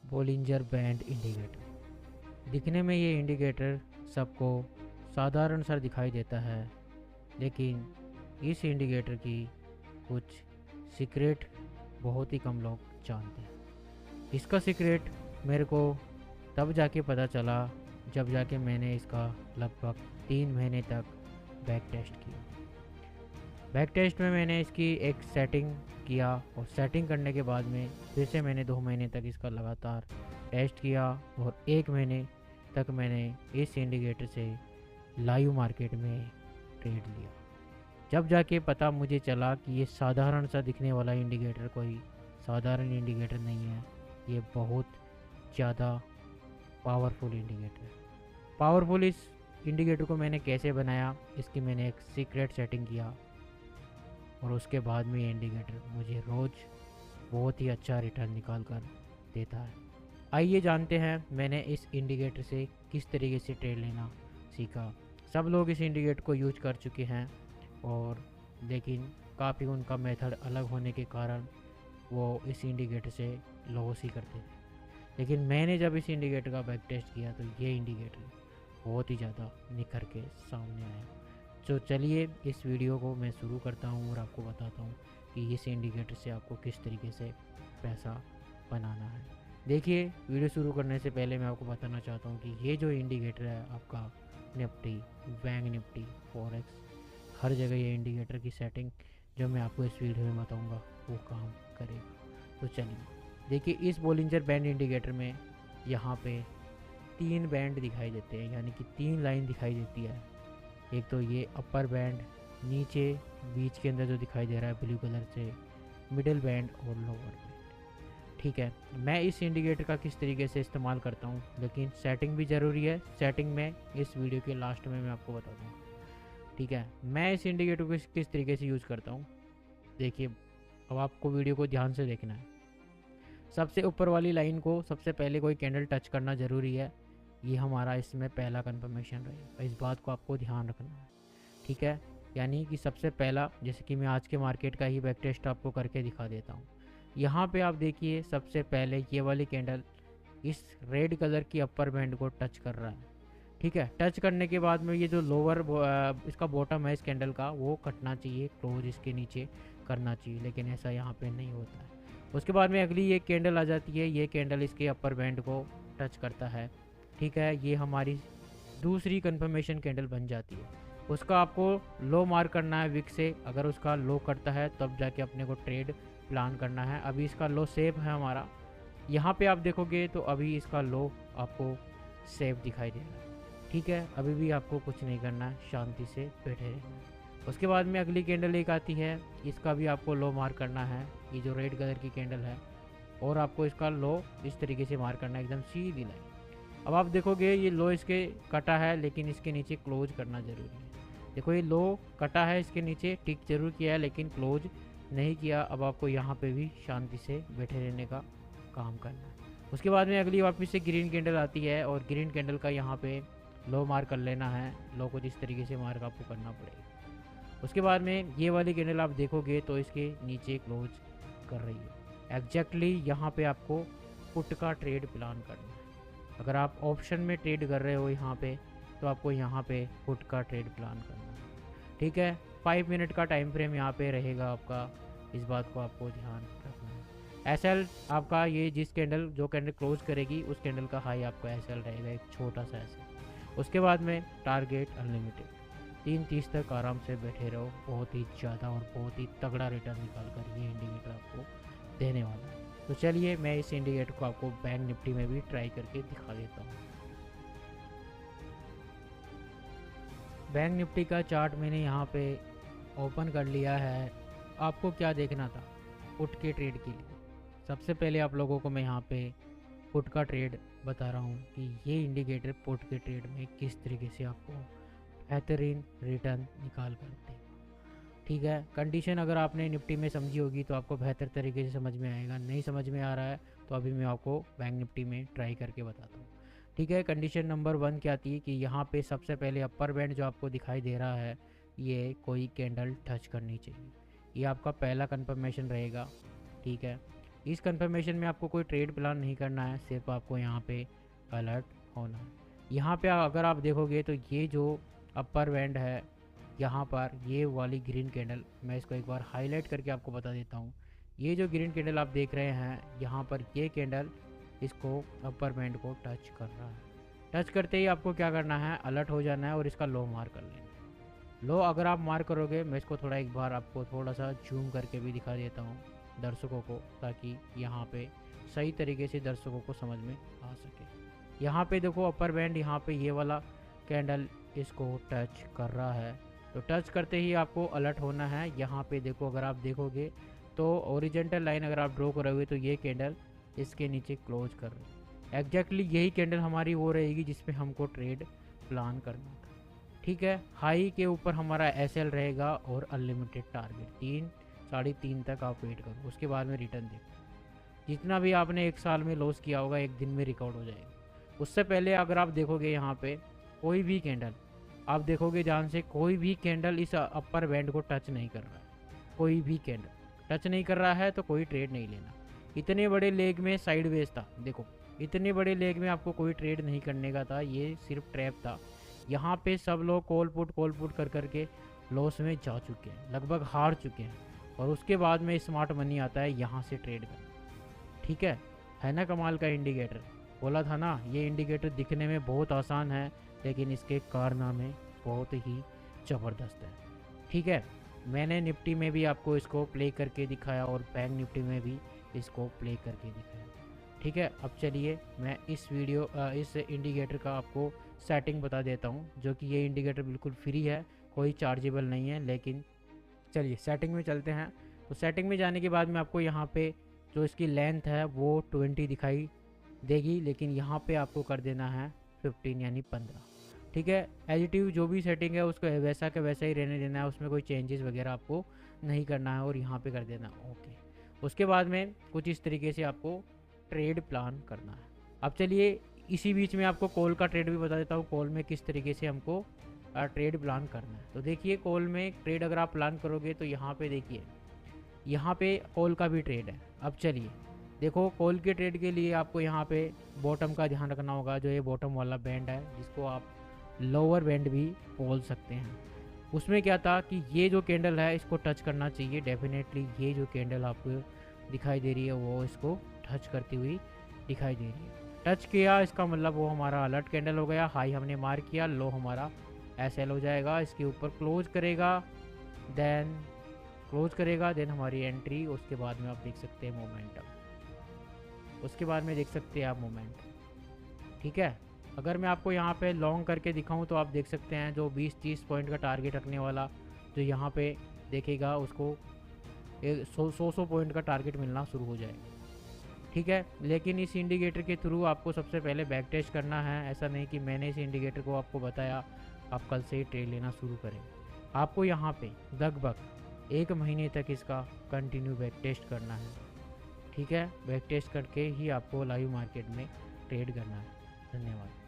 Bollinger band indicator. दिखने में ये इंडिकेटर सबको साधारण सा दिखाई देता है, लेकिन इस इंडिकेटर की कुछ सीक्रेट बहुत ही कम लोग जानते हैं। इसका सीक्रेट मेरे को तब जाके पता चला जब जाके मैंने इसका लगभग 3 महीने तक बैक टेस्ट किया। बैक टेस्ट में मैंने इसकी एक सेटिंग किया और सेटिंग करने के बाद में फिर से मैंने 2 महीने तक इसका लगातार टेस्ट किया और 1 महीने तक मैंने इस इंडिकेटर से लाइव मार्केट में ट्रेड लिया। जब जाके पता मुझे चला कि ये साधारण सा दिखने वाला इंडिकेटर कोई साधारण इंडिकेटर नहीं है, ये बहुत ज़्यादा पावरफुल इंडिकेटर है। पावरफुल इस इंडिकेटर को मैंने कैसे बनाया, इसकी मैंने एक सीक्रेट सेटिंग किया और उसके बाद में ये इंडिकेटर मुझे रोज़ बहुत ही अच्छा रिटर्न निकाल कर देता है। आइए जानते हैं मैंने इस इंडिकेटर से किस तरीके से ट्रेड लेना सीखा। सब लोग इस इंडिकेटर को यूज कर चुके हैं और लेकिन काफ़ी उनका मेथड अलग होने के कारण वो इस इंडिकेटर से लॉस ही करते थे। लेकिन मैंने जब इस इंडिकेटर का बैक टेस्ट किया तो ये इंडिकेटर बहुत ही ज़्यादा निखर के सामने आया। तो चलिए इस वीडियो को मैं शुरू करता हूँ और आपको बताता हूँ कि इस इंडिकेटर से आपको किस तरीके से पैसा बनाना है। देखिए, वीडियो शुरू करने से पहले मैं आपको बताना चाहता हूँ कि ये जो इंडिकेटर है आपका निफ्टी, बैंक निफ्टी, फॉरेक्स, हर जगह ये इंडिकेटर की सेटिंग जो मैं आपको इस वीडियो में बताऊँगा वो काम करेगा। तो चलिए देखिए, इस बोलिंजर बैंड इंडिकेटर में यहाँ पे 3 बैंड दिखाई देते हैं, यानी कि 3 लाइन दिखाई देती है। एक तो ये अपर बैंड, नीचे बीच के अंदर जो दिखाई दे रहा है ब्लू कलर से, मिडिल बैंड और लोअर बैंड। ठीक है, मैं इस इंडिकेटर का किस तरीके से इस्तेमाल करता हूँ, लेकिन सेटिंग भी ज़रूरी है। सेटिंग में इस वीडियो के लास्ट में मैं आपको बता दूँगा। ठीक है, मैं इस इंडिकेटर को किस तरीके से यूज़ करता हूँ, देखिए अब आपको वीडियो को ध्यान से देखना है। सबसे ऊपर वाली लाइन को सबसे पहले कोई कैंडल टच करना ज़रूरी है। ये हमारा इसमें पहला कंफर्मेशन रहेगा, इस बात को आपको ध्यान रखना है। ठीक है, यानी कि सबसे पहला, जैसे कि मैं आज के मार्केट का ही बैक टेस्ट आपको करके दिखा देता हूँ। यहाँ पे आप देखिए सबसे पहले ये वाली कैंडल इस रेड कलर की अपर बैंड को टच कर रहा है। ठीक है, टच करने के बाद में ये जो लोअर इसका बॉटम है इस कैंडल का वो कटना चाहिए, क्लोज इसके नीचे करना चाहिए, लेकिन ऐसा यहाँ पे नहीं होता है। उसके बाद में अगली ये कैंडल आ जाती है, ये कैंडल इसके अपर बैंड को टच करता है। ठीक है, ये हमारी दूसरी कंफर्मेशन कैंडल बन जाती है। उसका आपको लो मार्क करना है विक से, अगर उसका लो करता है तब जाके अपने को ट्रेड प्लान करना है। अभी इसका लो सेफ है हमारा, यहाँ पे आप देखोगे तो अभी इसका लो आपको सेफ दिखाई दे रहा है। ठीक है, अभी भी आपको कुछ नहीं करना है, शांति से बैठे रहना है। उसके बाद में अगली कैंडल एक आती है, इसका भी आपको लो मार्क करना है, ये जो रेड कलर की कैंडल है, और आपको इसका लो इस तरीके से मार्क करना है, एकदम सीधी लाइन। अब आप देखोगे ये लो इसके कटा है, लेकिन इसके नीचे क्लोज करना ज़रूरी है। देखो ये लो कटा है, इसके नीचे टिक जरूर किया है लेकिन क्लोज नहीं किया। अब आपको यहाँ पे भी शांति से बैठे रहने का काम करना है। उसके बाद में अगली वापस से ग्रीन कैंडल आती है और ग्रीन कैंडल का यहाँ पे लो मार्क कर लेना है। लो को जिस तरीके से मार्क आपको करना पड़ेगा। उसके बाद में ये वाली कैंडल आप देखोगे तो इसके नीचे क्लोज कर रही है। एग्जैक्टली यहाँ पे आपको पुट का ट्रेड प्लान करना है। अगर आप ऑप्शन में ट्रेड कर रहे हो यहाँ पे, तो आपको यहाँ पे पुट का ट्रेड प्लान करना है। ठीक है, 5 मिनट का टाइम फ्रेम यहाँ पे रहेगा आपका, इस बात को आपको ध्यान रखना है। एसएल आपका ये जिस कैंडल जो कैंडल क्लोज करेगी उस कैंडल का हाई आपका एसएल रहेगा, एक छोटा सा एसएल। उसके बाद में टारगेट अनलिमिटेड 3:30 तक आराम से बैठे रहो, बहुत ही ज़्यादा और बहुत ही तगड़ा रिटर्न निकाल कर ये इंडिकेटर आपको देने वाला है। तो चलिए मैं इस इंडिकेटर को आपको बैंक निफ्टी में भी ट्राई करके दिखा देता हूँ। बैंक निफ्टी का चार्ट मैंने यहाँ पे ओपन कर लिया है। आपको क्या देखना था पुट के ट्रेड के लिए, सबसे पहले आप लोगों को मैं यहाँ पे पुट का ट्रेड बता रहा हूँ कि ये इंडिकेटर पुट के ट्रेड में किस तरीके से आपको बेहतरीन रिटर्न निकाल कर देगा। ठीक है, कंडीशन अगर आपने निफ्टी में समझी होगी तो आपको बेहतर तरीके से समझ में आएगा, नहीं समझ में आ रहा है तो अभी मैं आपको बैंक निफ्टी में ट्राई करके बताता हूँ। ठीक है, कंडीशन नंबर 1 क्या आती है कि यहाँ पे सबसे पहले अपर बैंड जो आपको दिखाई दे रहा है ये कोई कैंडल टच करनी चाहिए, ये आपका पहला कंफर्मेशन रहेगा। ठीक है, इस कंफर्मेशन में आपको कोई ट्रेड प्लान नहीं करना है, सिर्फ आपको यहाँ पे अलर्ट होना है। यहाँ पे अगर आप देखोगे तो ये जो अपर बैंड है, यहाँ पर ये वाली ग्रीन कैंडल, मैं इसको एक बार हाईलाइट करके आपको बता देता हूँ। ये जो ग्रीन कैंडल आप देख रहे हैं यहाँ पर, ये कैंडल इसको अपर बैंड को टच कर रहा है। टच करते ही आपको क्या करना है, अलर्ट हो जाना है और इसका लो मार कर लेना है। लो अगर आप मार करोगे, मैं इसको थोड़ा एक बार आपको थोड़ा सा जूम करके भी दिखा देता हूँ दर्शकों को, ताकि यहाँ पे सही तरीके से दर्शकों को समझ में आ सके। यहाँ पे देखो अपर बैंड, यहाँ पे ये वाला कैंडल इसको टच कर रहा है, तो टच करते ही आपको अलर्ट होना है। यहाँ पे देखो, अगर आप देखोगे तो ओरिजेंटल लाइन अगर आप ड्रॉ करोगे तो ये कैंडल इसके नीचे क्लोज कर रही है। एग्जैक्टली यही कैंडल हमारी वो रहेगी जिसमें हमको ट्रेड प्लान करना था। ठीक है, हाई के ऊपर हमारा एसएल रहेगा और अनलिमिटेड टारगेट 3 साढ़े 3 तक आप वेट करो, उसके बाद में रिटर्न देखो। जितना भी आपने एक साल में लॉस किया होगा एक दिन में रिकॉर्ड हो जाएगा। उससे पहले अगर आप देखोगे यहाँ पे कोई भी कैंडल आप देखोगे ध्यान से, कोई भी कैंडल इस अपर बैंड को टच नहीं कर रहा है। कोई भी कैंडल टच नहीं कर रहा है तो कोई ट्रेड नहीं लेना। इतने बड़े लेग में साइडवेज था, देखो इतने बड़े लेग में आपको कोई ट्रेड नहीं करने का था, ये सिर्फ ट्रैप था। यहाँ पे सब लोग कॉल पुट कर करके लॉस में जा चुके हैं, लगभग हार चुके हैं, और उसके बाद में स्मार्ट मनी आता है यहाँ से ट्रेड करना। ठीक है ना कमाल का इंडिकेटर। बोला था ना, ये इंडिकेटर दिखने में बहुत आसान है लेकिन इसके कारनामे बहुत ही ज़बरदस्त है। ठीक है, मैंने निफ्टी में भी आपको इसको प्ले करके दिखाया और बैंक निफ्टी में भी इसको प्ले करके दिखाया। ठीक है, अब चलिए मैं इस इंडिकेटर का आपको सेटिंग बता देता हूँ, जो कि ये इंडिकेटर बिल्कुल फ्री है, कोई चार्जेबल नहीं है। लेकिन चलिए सेटिंग में चलते हैं। तो सेटिंग में जाने के बाद में आपको यहाँ पे जो इसकी लेंथ है वो 20 दिखाई देगी, लेकिन यहाँ पे आपको कर देना है 15 यानी 15। ठीक है, एडिटिव जो भी सेटिंग है उसको वैसा का वैसा ही रहने देना है, उसमें कोई चेंजेस वगैरह आपको नहीं करना है, और यहाँ पे कर देना ओके। उसके बाद में कुछ इस तरीके से आपको ट्रेड प्लान करना है। अब चलिए इसी बीच में आपको कॉल का ट्रेड भी बता देता हूँ, कॉल में किस तरीके से हमको ट्रेड प्लान करना है। तो देखिए कॉल में ट्रेड अगर आप प्लान करोगे तो यहाँ पे देखिए, यहाँ पे कॉल का भी ट्रेड है। अब चलिए देखो, कॉल के ट्रेड के लिए आपको यहाँ पे बॉटम का ध्यान रखना होगा, जो ये बॉटम वाला बैंड है जिसको आप लोअर बैंड भी बोल सकते हैं। उसमें क्या था कि ये जो कैंडल है इसको टच करना चाहिए डेफिनेटली। ये जो कैंडल आपको दिखाई दे रही है वो इसको टच करती हुई दिखाई दे रही है। टच किया इसका मतलब वो हमारा अलर्ट कैंडल हो गया, हाई हमने मार किया, लो हमारा एसएल हो जाएगा, इसके ऊपर क्लोज करेगा, देन हमारी एंट्री। उसके बाद में आप देख सकते हैं मोमेंटम, उसके बाद में देख सकते हैं आप मोमेंट। ठीक है, अगर मैं आपको यहाँ पे लॉन्ग करके दिखाऊं तो आप देख सकते हैं जो 20-30 पॉइंट का टारगेट रखने वाला जो यहाँ पे देखेगा उसको 100 पॉइंट का टारगेट मिलना शुरू हो जाएगा। ठीक है, लेकिन इस इंडिकेटर के थ्रू आपको सबसे पहले बैक टेस्ट करना है। ऐसा नहीं कि मैंने इस इंडिकेटर को आपको बताया आप कल से ही ट्रेड लेना शुरू करें। आपको यहाँ पे लगभग 1 महीने तक इसका कंटिन्यू बैक टेस्ट करना है। ठीक है, बैक टेस्ट करके ही आपको लाइव मार्केट में ट्रेड करना है। धन्यवाद।